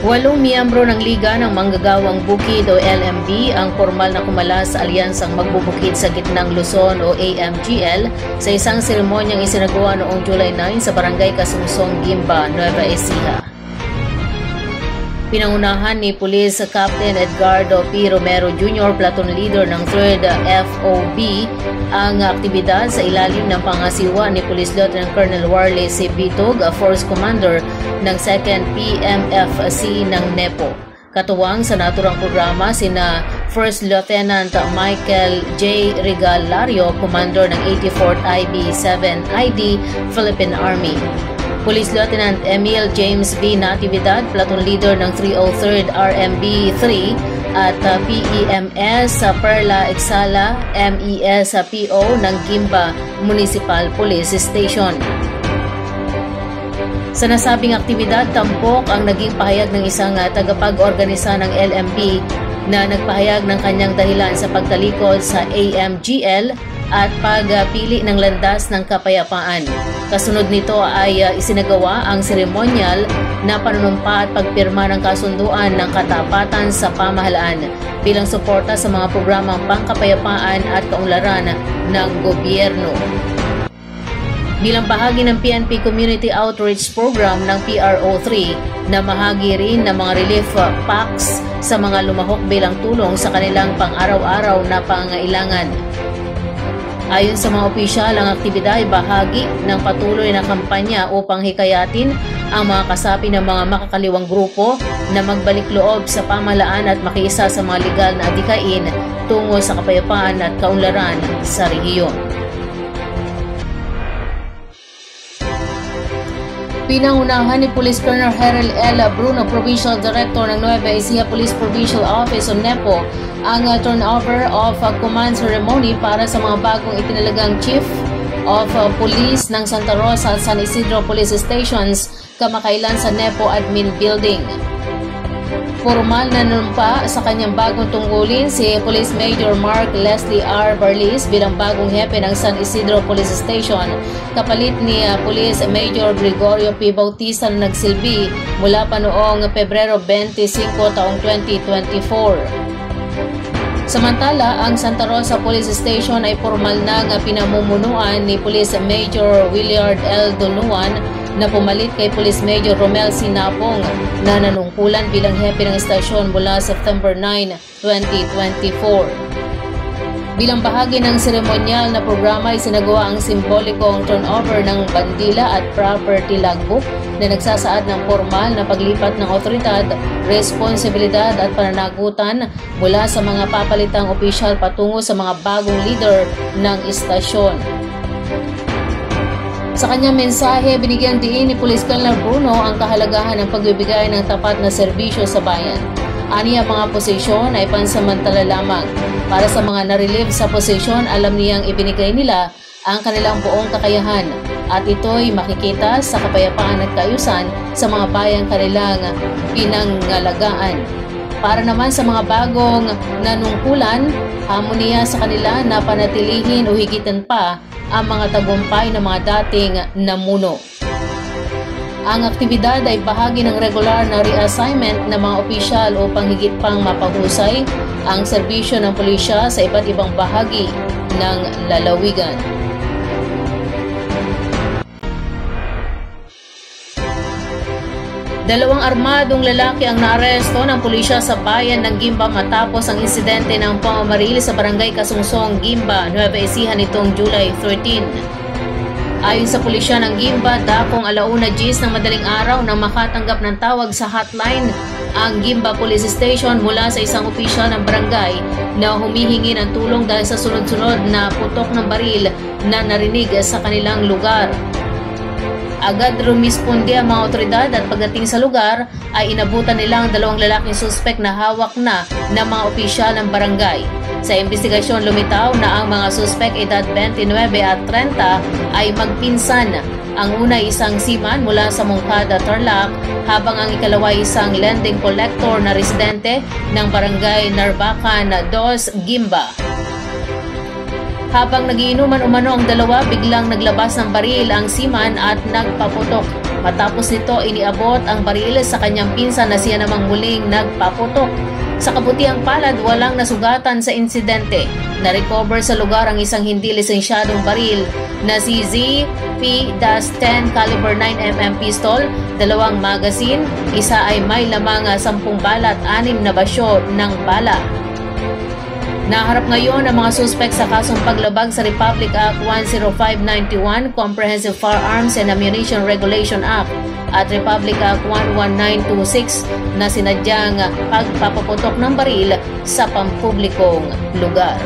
8 miyembro ng Liga ng Manggagawang Bukid o LMB ang formal na kumala sa Alyansang Magbubukid sa Gitnang Luzon o AMGL sa isang seremonyang isinagawa noong July 9 sa Barangay Kasungsong, Gimba, Nueva Ecija. Pinangunahan ni Police Captain Edgardo P. Romero Jr., Platoon Leader ng 3rd FOB, ang aktibidad sa ilalim ng pangasiwa ni Police Lieutenant Colonel Warley C. Bitog, Force Commander ng 2nd PMFC ng NEPO. Katuwang sa naturang programa sina First Lieutenant Michael J. Regalario, Commander ng 84th IB-7ID Philippine Army, Police Lieutenant Emil James B. Natividad, Platoon Leader ng 303rd RMB-3 at PEMS Perla Exala MES PO ng Gimba Municipal Police Station. Sa nasabing aktibidad, tampok ang naging pahayag ng isang tagapag-organisa ng LMB na nagpahayag ng kanyang dahilan sa pagtalikod sa AMGL at pagpili ng landas ng kapayapaan. Kasunod nito ay isinagawa ang seremonyal na panunumpa at pagpirma ng kasunduan ng katapatan sa pamahalaan bilang suporta sa mga programang pangkapayapaan at kaunlaran ng gobyerno. Bilang bahagi ng PNP Community Outreach Program ng PRO3 na mahagi rin ng mga relief packs sa mga lumahok bilang tulong sa kanilang pang-araw-araw na pangangailangan. Ayon sa mga opisyal, ang aktibidad ay bahagi ng patuloy na kampanya upang hikayatin ang mga kasapi ng mga makakaliwang grupo na magbalik loob sa pamahalaan at makiisa sa mga legal na adikain tungo sa kapayapaan at kaunlaran sa rehiyon. Pinangunahan ni Police Colonel Harold L. Bruno, Provincial Director ng Nueva Ecija Police Provincial Office o NEPO, ang turnover of command ceremony para sa mga bagong itinalagang Chief of Police ng Santa Rosa at San Isidro Police Stations kamakailan sa NEPO Admin Building. Formal na nanumpa sa kanyang bagong tungkulin si Police Major Mark Leslie R. Barlis bilang bagong hepe ng San Isidro Police Station, kapalit ni Police Major Gregorio P. Bautista na nagsilbi mula pa noong Pebrero 25 taong 2024. Samantala, ang Santa Rosa Police Station ay formal na pinamumunuan ni Police Major Willard L. Donuan na pumalit kay Police Major Romel C. Napong na nanungkulan bilang hepe ng estasyon mula September 9, 2024. Bilang bahagi ng seremonyal na programa ay sinagawa ang simbolikong turnover ng bandila at property logbook na nagsasaad ng formal na paglipat ng otoridad, responsibilidad at pananagutan mula sa mga papalitang opisyal patungo sa mga bagong leader ng istasyon. Sa kanyang mensahe, binigyang diin ni Police Colonel Bruno ang kahalagahan ng pagbibigay ng tapat na serbisyo sa bayan. Aniya mga posisyon ay pansamantala lamang. Para sa mga na-relieve sa posisyon, alam niyang ibinigay nila ang kanilang buong kakayahan at ito'y makikita sa kapayapaan at kaayusan sa mga bayang kanilang pinangalagaan. Para naman sa mga bagong nanungkulan, hamoniya sa kanila na panatilihin o higitan pa ang mga tagumpay ng mga dating namuno. Ang aktibidad ay bahagi ng regular na reassignment ng mga opisyal upang higit pang mapahusay ang serbisyo ng pulisya sa iba't ibang bahagi ng lalawigan. Dalawang armadong lalaki ang naaresto ng pulisya sa bayan ng Gimba matapos ang insidente ng pamamaril sa Barangay Kasungsong, Gimba, Nueva Ecija nitong July 13. Ayon sa pulisya ng Gimba, dakong 1:00 ng madaling araw nang makatanggap ng tawag sa hotline ang Gimba Police Station mula sa isang opisyal ng barangay na humihingi ng tulong dahil sa sunod-sunod na putok ng baril na narinig sa kanilang lugar. Agad rumisponde ang mga otoridad at pagdating sa lugar ay inabutan nilang dalawang lalaking suspek na hawak na ng mga opisyal ng barangay. Sa investigasyon lumitaw na ang mga suspek edad 29 at 30 ay magpinsan. Ang una ay isang seaman mula sa Moncada, Tarlac, habang ang ikalawa ay isang lending collector na residente ng barangay Narvacan 2, Gimba. Habang nagiinuman umano ang dalawa, biglang naglabas ng baril ang seaman at nagpaputok Matapos nito iniabot ang baril sa kanyang pinsan na siya namang muling nagpaputok. Sa kabutihang palad, walang nasugatan sa insidente. Na-recover sa lugar ang isang hindi lisensyadong baril na si ZP-10 caliber 9mm pistol, 2 magazine, isa ay may lamang 10 bala at 6 na basyo ng bala. Naharap ngayon ang mga suspek sa kasong paglabag sa Republic Act 10591, Comprehensive Firearms and Ammunition Regulation Act at Republic Act 11926 na sinadyang pagpapaputok ng baril sa pampublikong lugar.